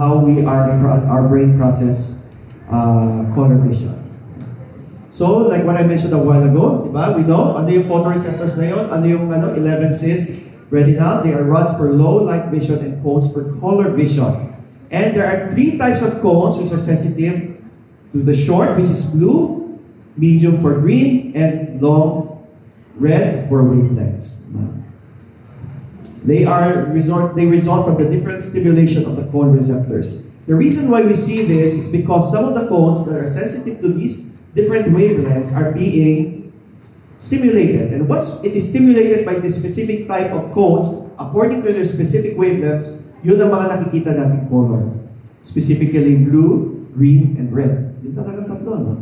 how our brain process color vision. So, like what I mentioned a while ago, diba? We know, ano yung photoreceptors na yun? Ano yung 11 cis retinal? They are rods for low light vision and cones for color vision. And there are 3 types of cones which are sensitive to the short, which is blue, medium for green, and long red for wavelengths. They result from the different stimulation of the cone receptors. The reason why we see this is because some of the cones that are sensitive to these different wavelengths are being stimulated. And once it is stimulated by this specific type of cones, according to their specific wavelengths, yun ang mga nakikita natin color. Specifically blue, green, and red. Yun talagang tatlo, no?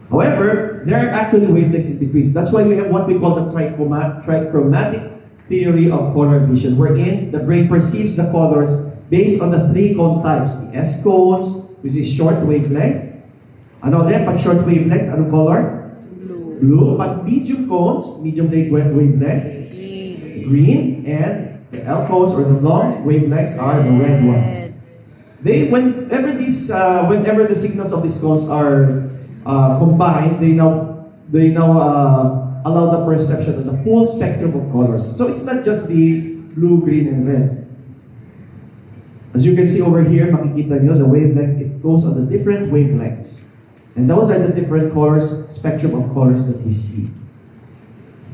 However, there are actually wavelengths in between. That's why we have what we call the trichromatic theory of color vision, wherein the brain perceives the colors based on the 3 cone types. The S cones, which is short wavelength. Ano din? Pag short wavelength, anong color? Blue. Blue. Pag medium cones, medium wavelengths, green. And the L cones or the long wavelengths are the red ones. Whenever the signals of these cones are combined, they now allow the perception of the full spectrum of colors. So it's not just the blue, green, and red. As you can see over here, makikita nyo the wavelength, it goes on the different wavelengths. And those are the different colors, spectrum of colors that we see.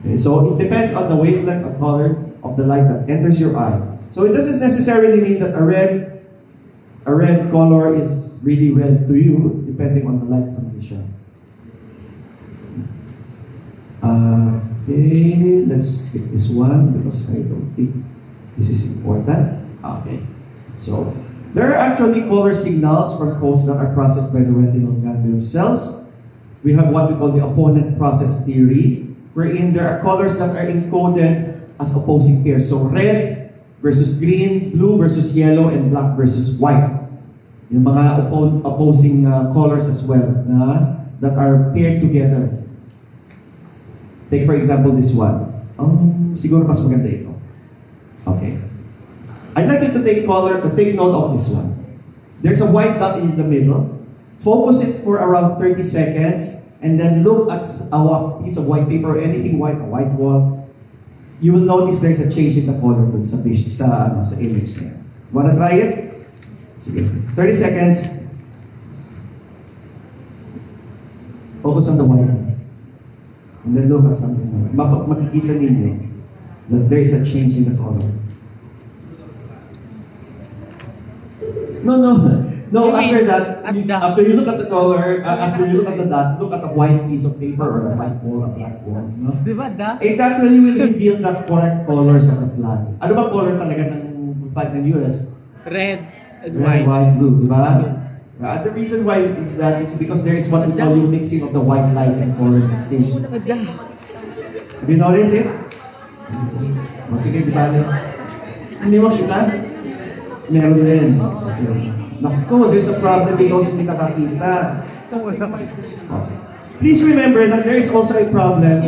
Okay, so it depends on the wavelength of color of the light that enters your eye. So it doesn't necessarily mean that a red color is really red to you, depending on the light condition. Okay, let's skip this one because I don't think this is important. Okay, so there are actually color signals from cones that are processed by the retinal ganglion cells. We have what we call the opponent process theory, wherein there are colors that are encoded as opposing pairs. So red versus green, blue versus yellow, and black versus white. Yung mga opposing colors as well that are paired together. Take for example this one. Siguro mas maganda ito. Okay. I'd like you to take note of this one. There's a white dot in the middle. Focus it for around 30 seconds and then look at a piece of white paper or anything white, a white wall. You will notice there's a change in the color dun sa image niya. Wanna try it? Sige. 30 seconds. Focus on the white. And then look at something more. Makikita ninyo that there is a change in the color. No, after that, after you look at the color, after you look at the dot, look at a white piece of paper or a white wall, a black wall. No? It actually will reveal the correct colors of the flag. Ano ba color talaga ng flag ng US? Red and Red, white, blue, diba? The reason why is that it's because there is what we call yung mixing of the white light and color mixing. Have you noticed it? Sige, di ba? Hindi mo kita? Meron din. Naku, there's a problem because hindi nakakita. Please remember that there is also a problem.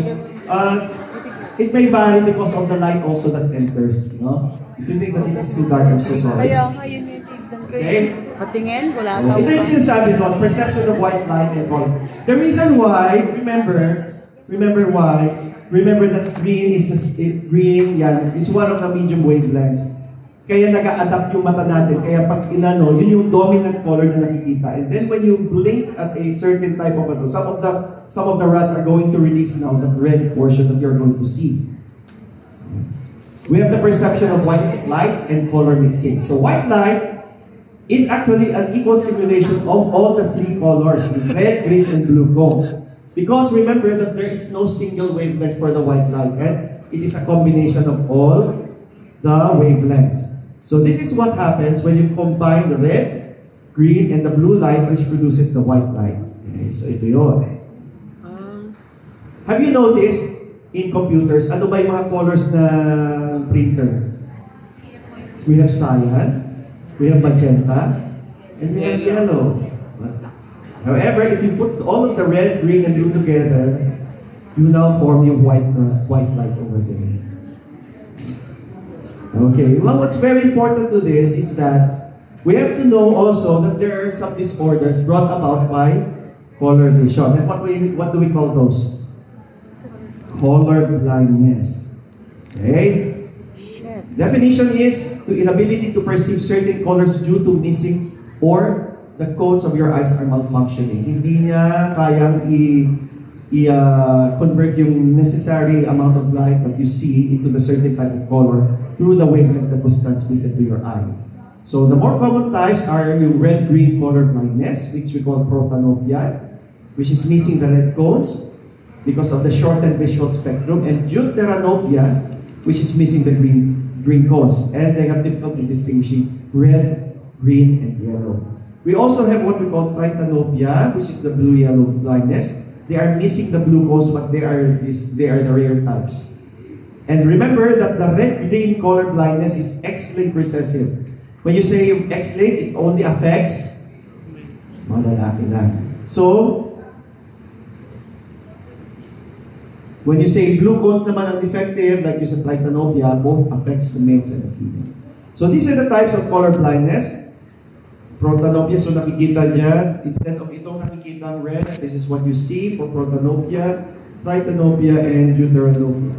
It may vary because of the light also that enters. No? If you think that it is too dark, I'm so sorry. Kaya nga yun yung tignan ko. Okay? Patingin, wala ka. Ito yung sinasabi doon, perception of white light and color. The reason why, remember that green is one of the medium wavelengths. Kaya nag-a-adapt yung mata natin. Kaya pag inano, yun yung dominant color na nakikita. And then when you blink at a certain type of some of the rods are going to release now the red portion that you're going to see. We have the perception of white light and color mixing. So white light is actually an equal stimulation of all the 3 colors, red, green, and blue cones. Because remember that there is no single wavelength for the white light, and it is a combination of all the wavelengths. So this is what happens when you combine the red, green, and the blue light, which produces the white light. Okay, so ito yun. Have you noticed in computers, ano ba yung mga colors na printer? So we have cyan, we have magenta, and we have yellow. However, if you put all of the red, green, and blue together, you now form your white light over there. Okay, well, what's very important to this is that we have to know also that there are some disorders brought about by color vision. And what do we call those? Color blindness. Okay? Shit. Definition is the inability to perceive certain colors due to missing or the cones of your eyes are malfunctioning. Hindi niya kayang convert yung necessary amount of light that you see into the certain type of color through the wavelength that was transmitted to your eye. So the more common types are yung red-green color blindness, which we call protanopia, which is missing the red cones because of the shortened visual spectrum, and deuteranopia, which is missing the green cones, and they have difficulty distinguishing red, green, and yellow. We also have what we call tritanopia, which is the blue-yellow blindness. They are missing the blue cones, but they are the rare types. And remember that the red-green color blindness is X-linked recessive. When you say X-linked, it only affects malalaki lang. So, when you say blue cones naman ang defective, like you said tritanopia, both affects the males and the females. So these are the types of color blindness. Protanopia, so nakikita niya, instead of itong nakikita red, this is what you see for protanopia, tritanopia, and deuteranopia.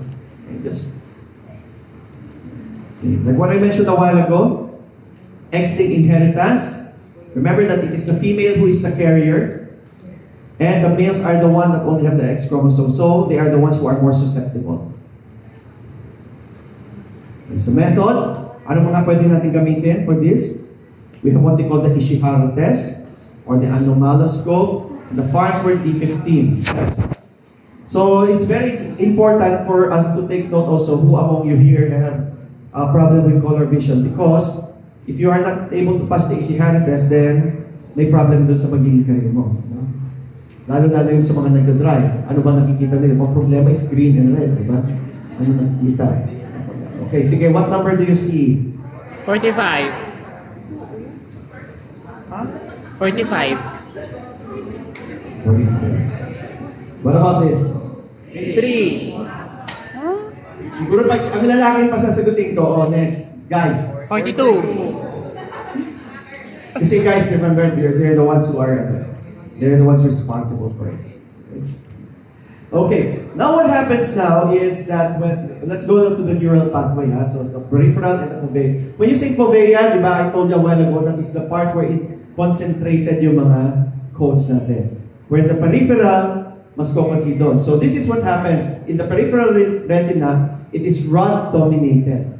Okay, like what I mentioned a while ago, X-linked inheritance. Remember that it is the female who is the carrier, and the males are the one that only have the X chromosome, so they are the ones who are more susceptible. It's a method. Ano mga pwede natin gamitin for this? We have what they call the Ishihara test, or the anomaloscope, the Farnsworth D15 test. So it's very important for us to take note also who among you here have a problem with color vision, because if you are not able to pass the Ishihara test, then may problem dun sa magiging career mo. No? Lalo-lalo yun sa mga nagdadrive. Ano ba nakikita nila? Ang problema is green and red, di ba? Ano nakikita? Okay, sige, what number do you see? 45. 45. 45. What about this? 3. Siguro pag ang lalaki pa sasagutin ko, oh, next. Guys. 42. Kasi guys, remember, they're the ones who are, they're the ones responsible for it. Okay, now what happens now is that let's go to the neural pathway. So the peripheral and the fovea. When you say fovea, di ba, I told you a while ago, that is the part where it concentrated yung mga codes natin. Where the peripheral, mas kukunti doon. So this is what happens. In the peripheral retina, it is rod-dominated.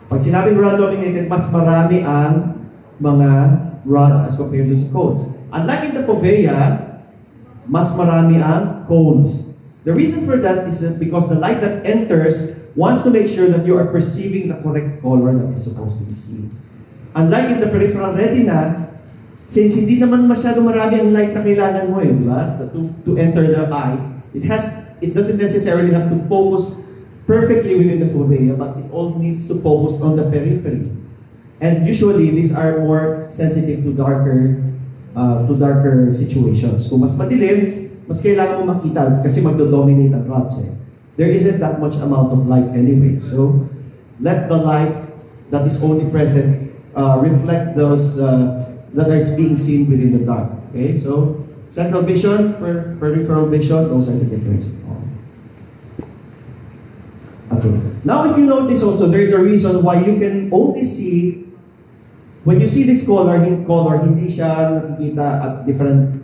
Pag sinabing rod-dominated, mas marami ang mga rods as compared to sa cones. Unlike in the fovea, mas marami ang cones. The reason for that is that because the light that enters wants to make sure that you are perceiving the correct color that is supposed to be seen. Unlike in the peripheral retina, since hindi naman masyado marami ang light na kailangan mo, di ba? To enter the eye, it doesn't necessarily have to focus perfectly within the fovea, but it all needs to focus on the periphery. And usually, these are more sensitive to darker situations. Kung mas madilim, mas kailangan mo makita kasi magdo-dominate ang rods. There isn't that much amount of light anyway. So, let the light that is only present reflect those that are being seen within the dark. Okay, so central vision, peripheral vision, those are the difference. Okay. Now, if you notice also, there is a reason why you can only see, when you see this color, hindi siya nakikita at different,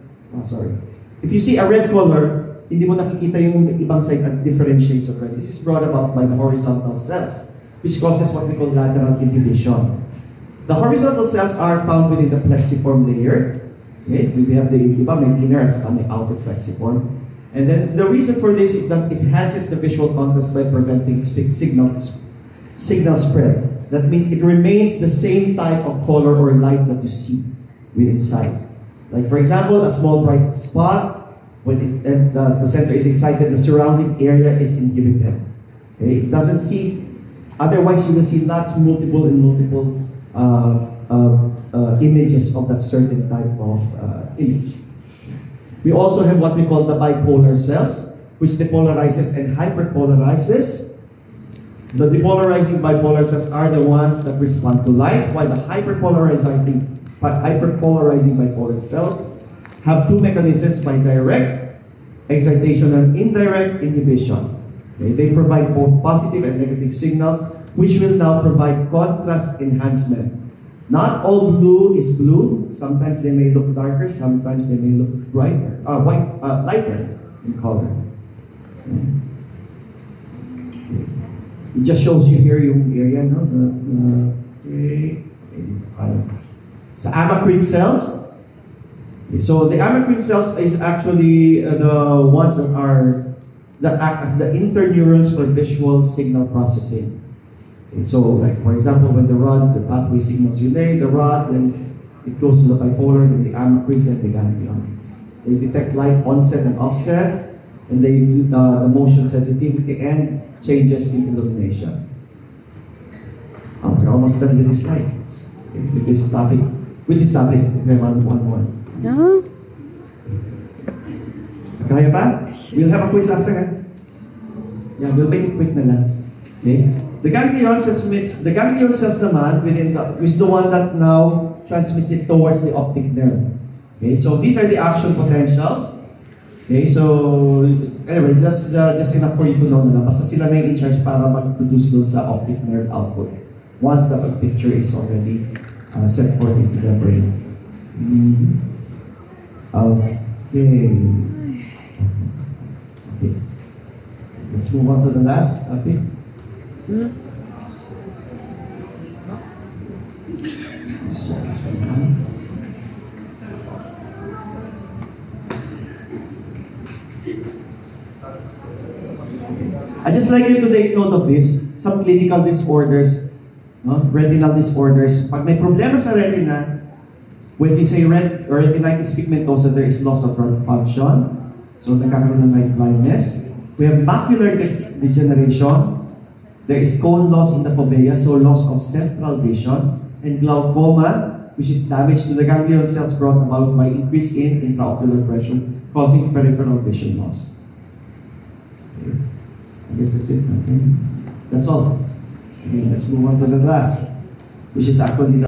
If you see a red color, hindi mo nakikita yung ibang side at different shades of red. This is brought about by the horizontal cells, which causes what we call lateral inhibition. The horizontal cells are found within the plexiform layer. Okay, we have the inner at saka may outer plexiform. And then the reason for this is that it enhances the visual contrast by preventing signal spread. That means it remains the same type of color or light that you see within sight. Like for example, a small bright spot, when the center is excited, the surrounding area is inhibited. Okay, it doesn't see. Otherwise, you will see multiple images of that certain type of image. We also have what we call the bipolar cells, which depolarizes and hyperpolarizes. The depolarizing bipolar cells are the ones that respond to light, while the hyperpolarizing bipolar cells have two mechanisms by direct excitation and indirect inhibition. Okay? They provide both positive and negative signals, which will now provide contrast enhancement. Not all blue is blue. Sometimes they may look darker, sometimes they may look brighter, lighter in color. It just shows you here yung area, no? Sa amacrine cells. So the amacrine cells is actually the ones that act as the interneurons for visual signal processing. Okay, so, like for example, when the pathway signals relay, the rod, then it goes to the bipolar, then the amacrine, then the ganglion. They detect light onset and offset, and they do the motion sensitivity and changes in illumination. Oh, we're almost done with this slide. Okay, with this topic, we have one more. No? Kaya pa? We'll have a quiz after, eh? Yeah, we'll make it quick na lang. Okay? The ganglion cells naman is the one that now transmits it towards the optic nerve. Okay, so these are the action potentials. Okay, so anyway, that's just enough for you to know na lang. Basta sila na yung in charge para mag-produce doon sa optic nerve output once the picture is already set forth into the brain. Okay. Let's move on to the last topic. I just like you to take note of this. Some clinical disorders, no? Retinal disorders. Pag may problema sa retina, when we say retinitis pigmentosa, there is loss of rod function. So nagkakaroon ng night blindness. We have macular degeneration. There is cone loss in the fovea, so loss of central vision. And glaucoma, which is damage to the ganglion cells brought about by increase in intraocular pressure, causing peripheral vision loss. Okay. I guess that's it. Okay. That's all. Okay, let's move on to the last, which is actually